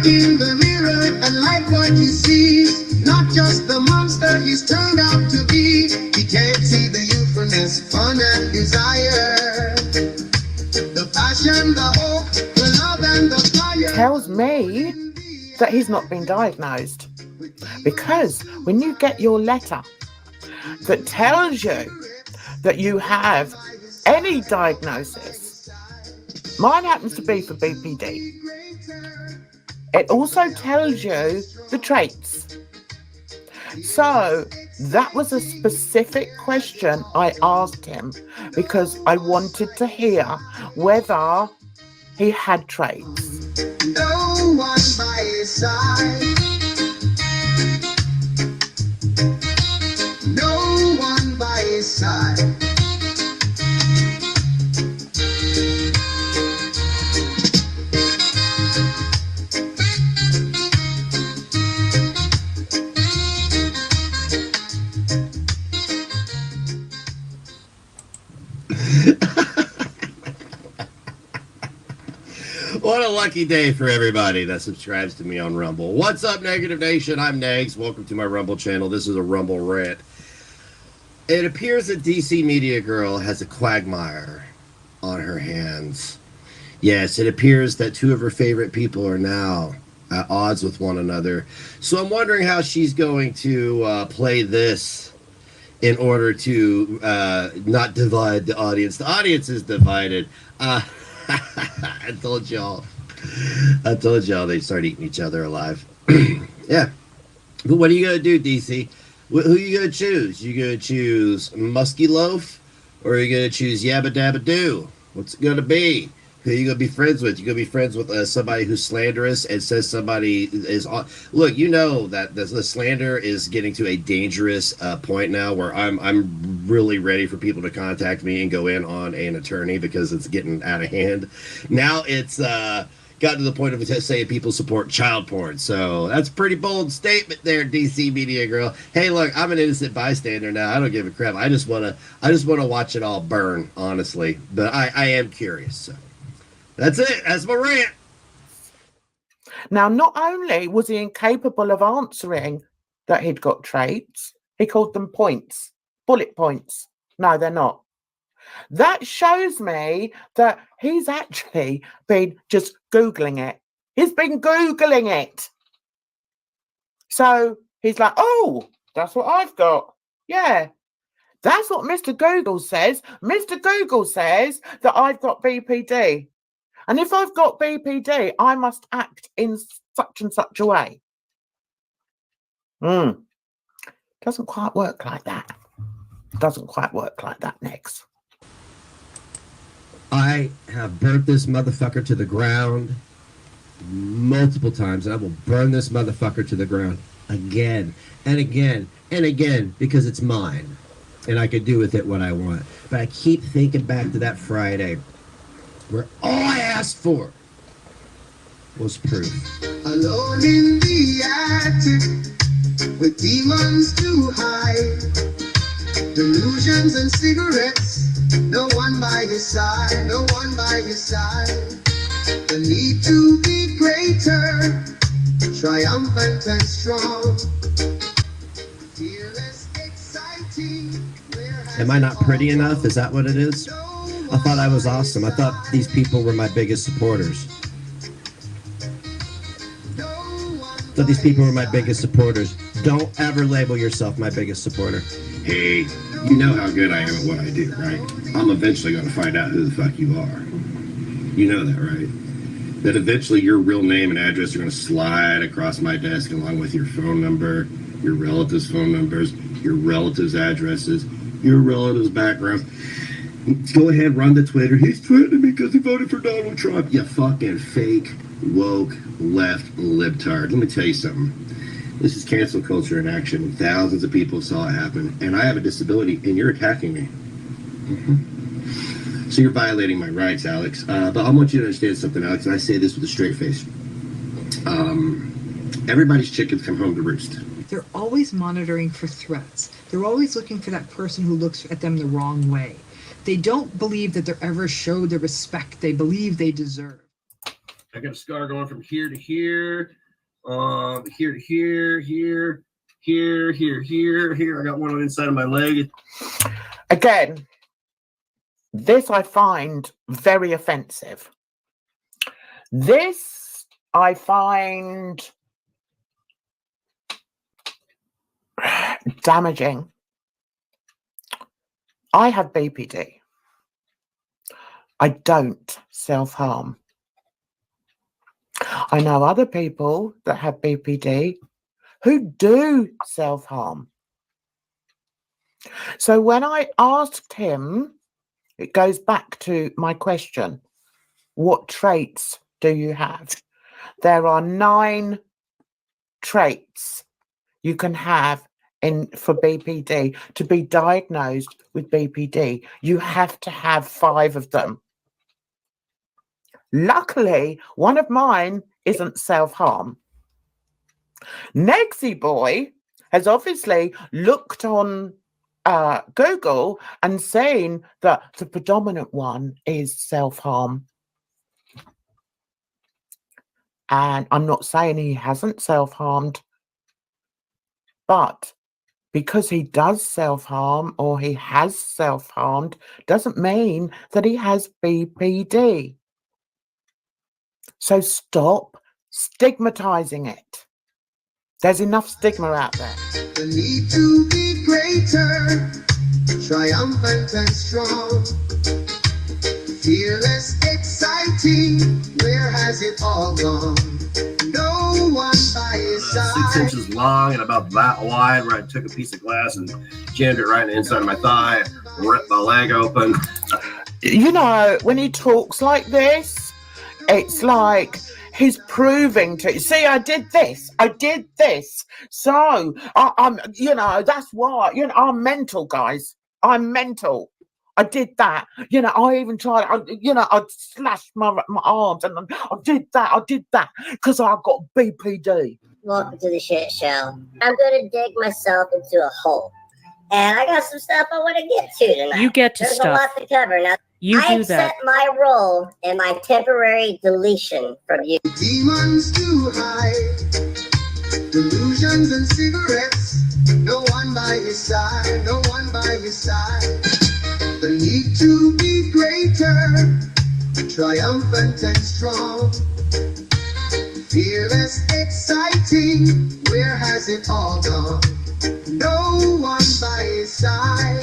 in the mirror and like what he sees, not just the monster he's turned out to be. He can't see the youthfulness, fun and desire, the passion, the hope, the love and the fire. Tells me that he's not been diagnosed, because when you get your letter that tells you that you have any diagnosis, mine happens to be for BPD. It also tells you the traits. So that was a specific question I asked him because I wanted to hear whether he had traits. No one by his side. No one by his side. What a lucky day for everybody that subscribes to me on Rumble. What's up, Negative Nation? I'm Negz. Welcome to my Rumble channel. This is a Rumble rant. It appears that DC Media Girl has a quagmire on her hands. Yes, it appears that two of her favorite people are now at odds with one another. So I'm wondering how she's going to play this in order to not divide the audience. The audience is divided. I told y'all they start eating each other alive. Yeah. But what are you going to do, DC? Who are you going to choose? You going to choose Musky Loaf, or are you going to choose Yabba Dabba Doo? What's it going to be? Who are you going to be friends with? You're going to be friends with somebody who's slanderous and says somebody is on. Look, you know that the slander is getting to a dangerous point now where I'm really ready for people to contact me and go in on an attorney because it's getting out of hand. Now it's gotten to the point of saying people support child porn. So that's a pretty bold statement there, DC Media Girl. Hey, look, I'm an innocent bystander now. I don't give a crap. I just wanna watch it all burn, honestly. But I am curious. So that's it. That's my rant. Now, not only was he incapable of answering that he'd got traits, he called them points, bullet points. No, they're not. That shows me that he's actually been just Googling it. He's been Googling it. So he's like, oh, that's what I've got. Yeah, that's what Mr. Google says. Mr. Google says that I've got BPD. And if I've got BPD, I must act in such and such a way. Doesn't quite work like that. Doesn't quite work like that, Negz. I have burnt this motherfucker to the ground multiple times, and I will burn this motherfucker to the ground again and again and again because it's mine, and I can do with it what I want. But I keep thinking back to that Friday where all I asked for was proof. Alone in the attic with demons to hide, delusions and cigarettes, no one by his side, no one by his side. The need to be greater, triumphant and strong, fearless, exciting. Am I not pretty enough? Is that what it is? I thought I was awesome. I thought these people were my biggest supporters. Don't ever label yourself my biggest supporter. Hey, you know how good I am at what I do, right? I'm eventually going to find out who the fuck you are. You know that, right? That eventually your real name and address are going to slide across my desk along with your phone number, your relatives' phone numbers, your relatives' addresses, your relatives' backgrounds. Go ahead, run the Twitter. He's threatening me because he voted for Donald Trump. You fucking fake, woke, left libtard. Let me tell you something. This is cancel culture in action. Thousands of people saw it happen. And I have a disability, and you're attacking me. So you're violating my rights, Alex. But I want you to understand something, Alex, and I say this with a straight face. Everybody's chickens come home to roost. They're always monitoring for threats. They're always looking for that person who looks at them the wrong way. They don't believe that they're ever showed the respect they believe they deserve. I got a scar going from here to here, here to here, here. I got one on the inside of my leg. Again, this I find very offensive. This I find damaging. I have BPD. I don't self-harm. I know other people that have BPD who do self-harm. So when I asked him, it goes back to my question, what traits do you have? There are 9 traits you can have for BPD. To be diagnosed with BPD, you have to have 5 of them. Luckily, one of mine isn't self-harm. Negzy boy has obviously looked on Google and seen that the predominant one is self-harm. And I'm not saying he hasn't self-harmed, but because he does self-harm or he has self-harmed doesn't mean that he has BPD. So stop stigmatizing it. There's enough stigma out there. The need to be greater, triumphant and strong, fearless, exciting. Where has it all gone? No one by his side. 6 inches long and about that wide, where I took a piece of glass and jammed it right in the inside of my thigh, ripped my leg open. You know, when he talks like this, it's like he's proving to, see, I did this. So I'm, you know, that's why, you know, I'm mental, guys. I'm mental. I did that. You know, I even tried, I slashed my arms and I did that because I got BPD. Welcome to the shit show. I'm going to dig myself into a hole. And I got some stuff I want to get to tonight. You get to There's stuff. a lot to cover. Now, You I do that. accept my role in my temporary deletion from you. Demons too high, delusions and cigarettes. No one by his side, no one by his side. The need to be greater, triumphant and strong, fearless, exciting. Where has it all gone? No one by his side.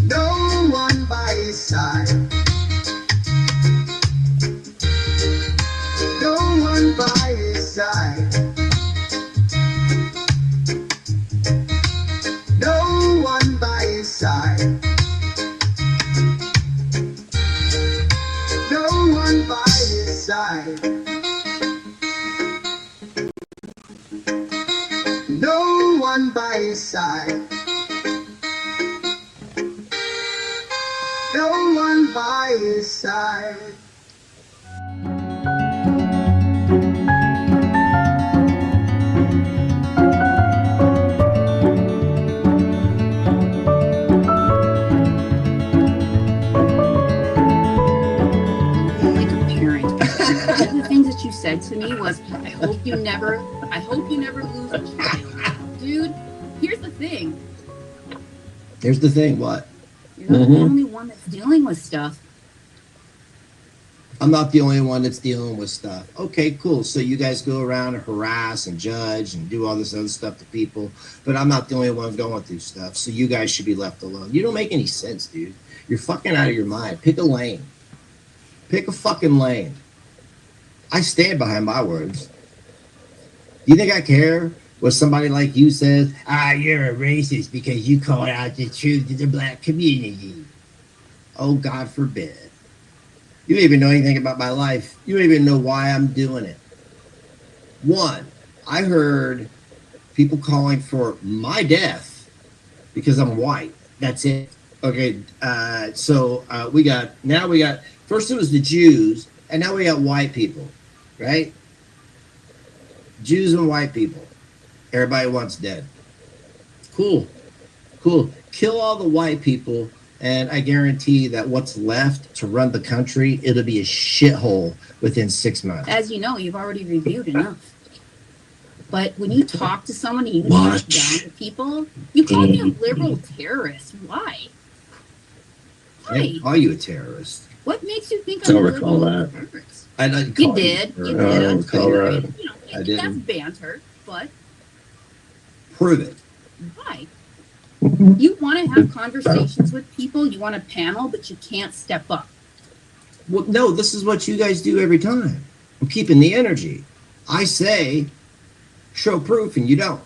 No one by his side. No one by his side. No one by his side. No one by his side. No one by his side. No one by his side. Like a parent. One of the things that you said to me was, I hope you never lose a child. Dude, here's the thing. Here's the thing, what? You're not the only one that's dealing with stuff. I'm not the only one that's dealing with stuff. Okay, cool. So you guys go around and harass and judge and do all this other stuff to people, but I'm not the only one going through stuff. So you guys should be left alone. You don't make any sense, dude. You're fucking out of your mind. Pick a lane. Pick a fucking lane. I stand behind my words. You think I care what somebody like you says? You're a racist because you called out the truth to the black community. Oh, God forbid. You don't even know anything about my life. You don't even know why I'm doing it. One, I heard people calling for my death because I'm white. That's it. Okay, so we got, first it was the Jews, and now we got white people, right? Jews and white people. Everybody wants dead. Cool. Kill all the white people And I guarantee that what's left to run the country, it'll be a shithole within 6 months. As you know, you've already reviewed enough. But when you talk to someone and you talk down to people, you call me a liberal terrorist. Why? I didn't call you a terrorist. What makes you think I don't I'm a recall liberal that. terrorist? I didn't You call did. you. You a- did. I don't On recall Twitter. that. You know, I that's didn't. banter. But Prove it. why? You want to have conversations with people. You want a panel, but you can't step up. Well, no, this is what you guys do every time. I'm keeping the energy. I say, show proof, and you don't.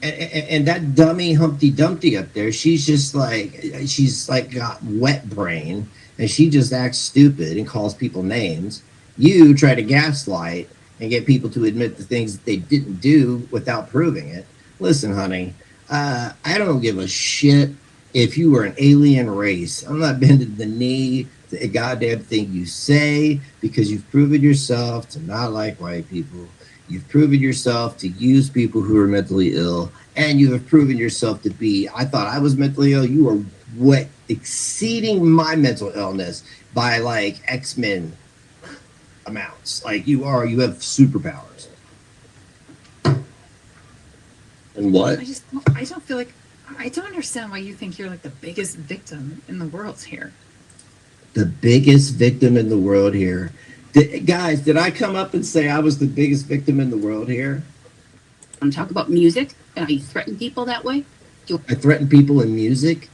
And that dummy Humpty Dumpty up there, she's like got wet brain, and she just acts stupid and calls people names. You try to gaslight and get people to admit the things that they didn't do without proving it. Listen, honey, I don't give a shit if you were an alien race. I'm not bending the knee to a goddamn thing you say, because you've proven yourself to not like white people. You've proven yourself to use people who are mentally ill, and you have proven yourself to be, I thought I was mentally ill. You are exceeding my mental illness by like X-Men amounts. Like you have superpowers. And what? I don't feel like I don't understand why you think you're like the biggest victim in the world here. The biggest victim in the world here. Guys, did I come up and say I was the biggest victim in the world here? Want to talk about music and how you threaten people that way? I threaten people in music.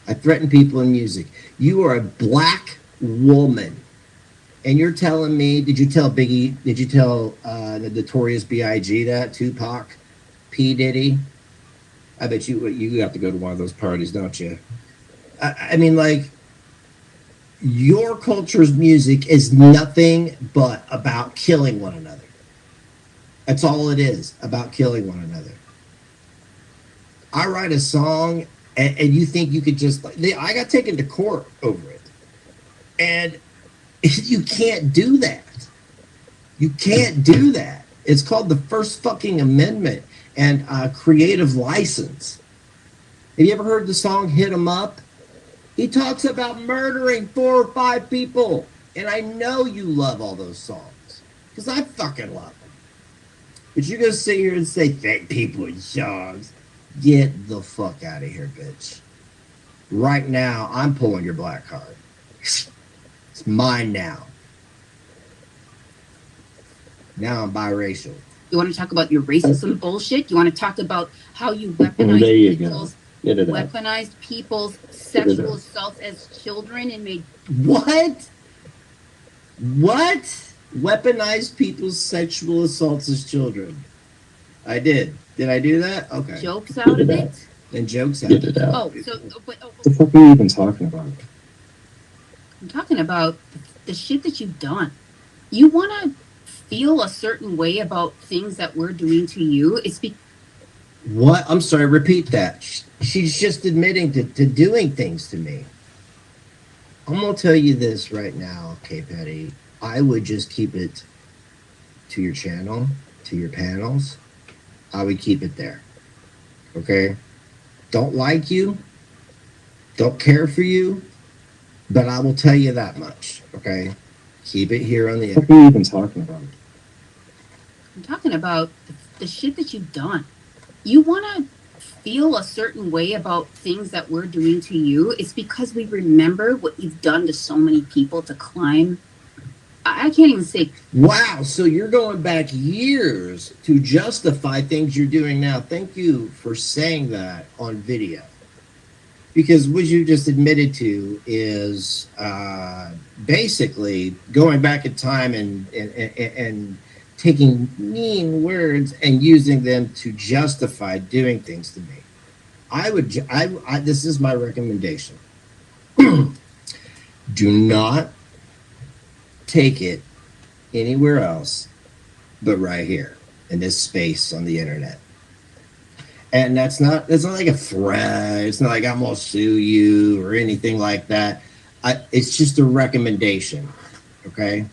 I threaten people in music. You are a black woman, and you're telling me, did you tell Biggie, did you tell the Notorious B.I.G. that, Tupac, P. Diddy? I bet you have to go to one of those parties, don't you? I mean, like, your culture's music is nothing but about killing one another. That's all it is, about killing one another. I write a song, and you think you could just... I got taken to court over it. And you can't do that. You can't do that. It's called the First fucking Amendment and creative license. Have you ever heard the song Hit 'Em Up? He talks about murdering 4 or 5 people. And I know you love all those songs, because I fucking love them. But you're going to sit here and say, thank people in songs. Get the fuck out of here, bitch. Right now, I'm pulling your black card. It's mine now. Now I'm biracial. You want to talk about your racism bullshit? You want to talk about how you weaponized There you go. people's Get it out. weaponized people's sexual assaults as children and made What? What? Weaponized people's sexual assaults as children. I did. Did I do that? Okay. jokes out of it? And jokes out. Get it out. Oh, What the fuck are you even talking about? I'm talking about the shit that you've done. You want to feel a certain way about things that we're doing to you. What? I'm sorry, repeat that. She's just admitting to doing things to me. I'm going to tell you this right now, K-Petty. I would just keep it to your channel, to your panels. I would keep it there. Okay? Don't like you. Don't care for you. But I will tell you that much. Okay? Keep it here on the What are you even talking about? I'm talking about the shit that you've done. You want to feel a certain way about things that we're doing to you. It's because we remember what you've done to so many people to climb. I can't even say. Wow, so you're going back years to justify things you're doing now. Thank you for saying that on video. Because what you just admitted to is basically going back in time and taking mean words and using them to justify doing things to me. This is my recommendation. Do not take it anywhere else but right here in this space on the internet. And it's not like a threat. It's not like I'm gonna sue you or anything like that. It's just a recommendation. Okay?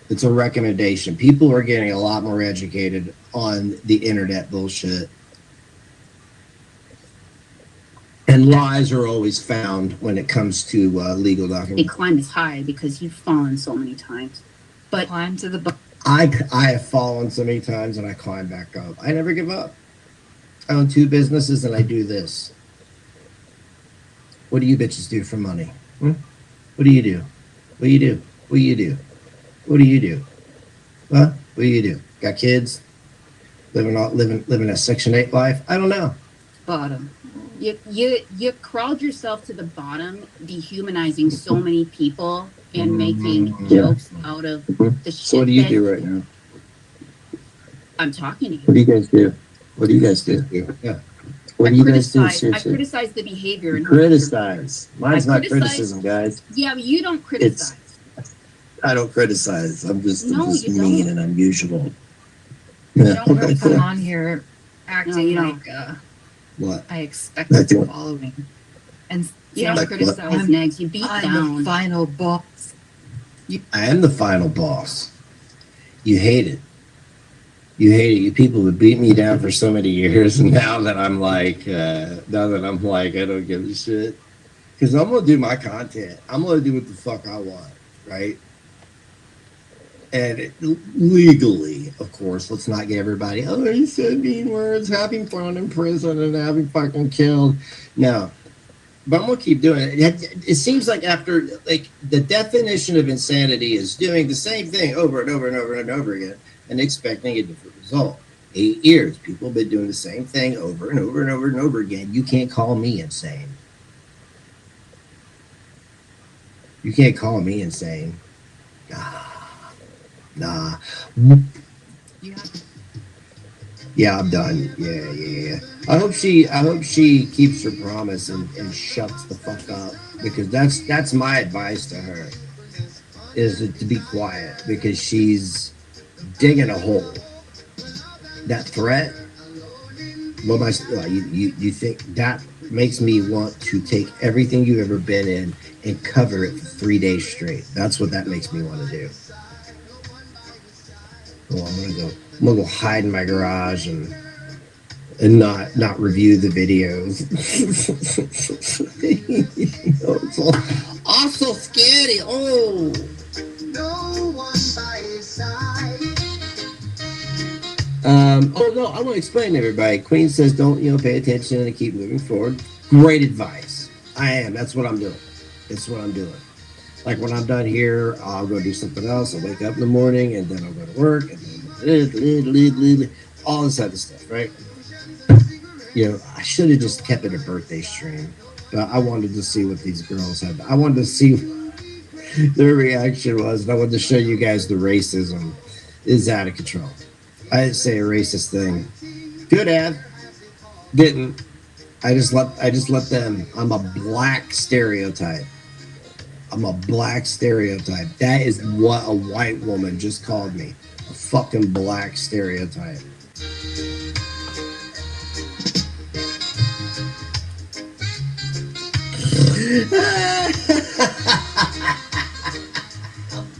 It's a recommendation. People are getting a lot more educated on the internet bullshit. And lies are always found when it comes to legal They documents. climb as high because you've fallen so many times. But Climb to the bottom. I have fallen so many times and I climb back up. I never give up. I own 2 businesses and I do this. What do you bitches do for money? What do you do? What do you do? What do you do? What do you do? Huh? What do you do? Got kids? Living a Section 8 life? I don't know. bottom. You crawled yourself to the bottom, dehumanizing so many people and making jokes out of the shit. So what do you do right now? I'm talking to you. What do you guys do? What do you guys do? Yeah. What do you guys do? Seriously. I criticize the behavior. And criticize. Mine's not criticism, guys. Yeah, but you don't criticize. I don't criticize. I'm just mean and unusual. You don't really come on here acting like what I expect the following. And you don't criticize Negz. You beat I'm down. the final boss. I am the final boss. You hate it. You hate it. You people have beat me down for so many years, and now that I'm like, I don't give a shit. Because I'm gonna do my content. I'm gonna do what the fuck I want, right? And legally, of course, let's not get everybody, oh, he said mean words, having fun in prison and having fucking killed. No. But I'm going to keep doing it. It seems like after, like, the definition of insanity is doing the same thing over and over and over and over again and expecting a different result. 8 years, people have been doing the same thing over and over and over and over again. You can't call me insane. You can't call me insane. Nah. Yeah, I'm done. Yeah. I hope she keeps her promise and shuts the fuck up, because that's my advice to her, is to be quiet, because she's digging a hole. That threat, you think that makes me want to take everything you've ever been in and cover it for 3 days straight. That's what that makes me want to do. Well, I'm gonna go hide in my garage and not review the videos. It's all so scary. Oh. No one by his side. No, I want to explain to everybody. Queen says don't pay attention and keep moving forward. Great advice. I am. That's what I'm doing. That's what I'm doing. Like when I'm done here, I'll go do something else. I'll wake up in the morning and then I'll go to work and then all this other stuff, right? I should have just kept it a birthday stream, but I wanted to see what these girls had. I wanted to see what their reaction was, and I wanted to show you guys the racism is out of control. I didn't say a racist thing. Could have, didn't. I just let them. I'm a black stereotype. I'm a black stereotype. That is what a white woman just called me. A fucking black stereotype.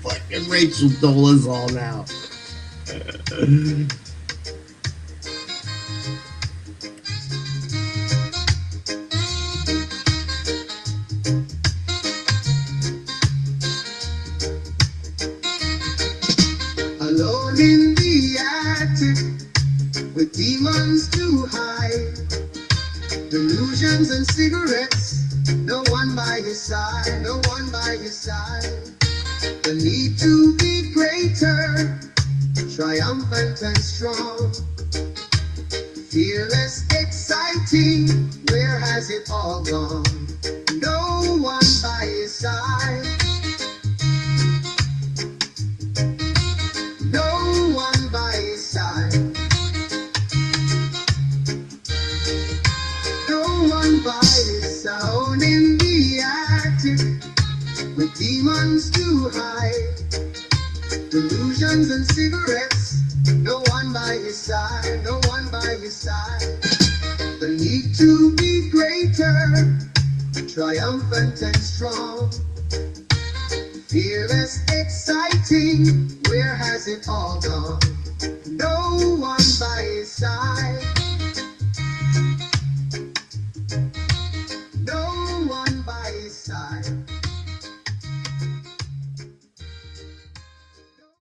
Fucking Rachel Dolezal now. Alone in the attic with demons to hide, delusions and cigarettes, no one by his side, no one by his side. The need to be greater, triumphant and strong, fearless, exciting, where has it all gone? No one by his side. No one by his side. No one by his side. Alone in the attic with demons to hide, delusions and cigarettes. No one by his side. No one by his side. The need to be greater, triumphant and strong, fearless, exciting, where has it all gone? No one by his side.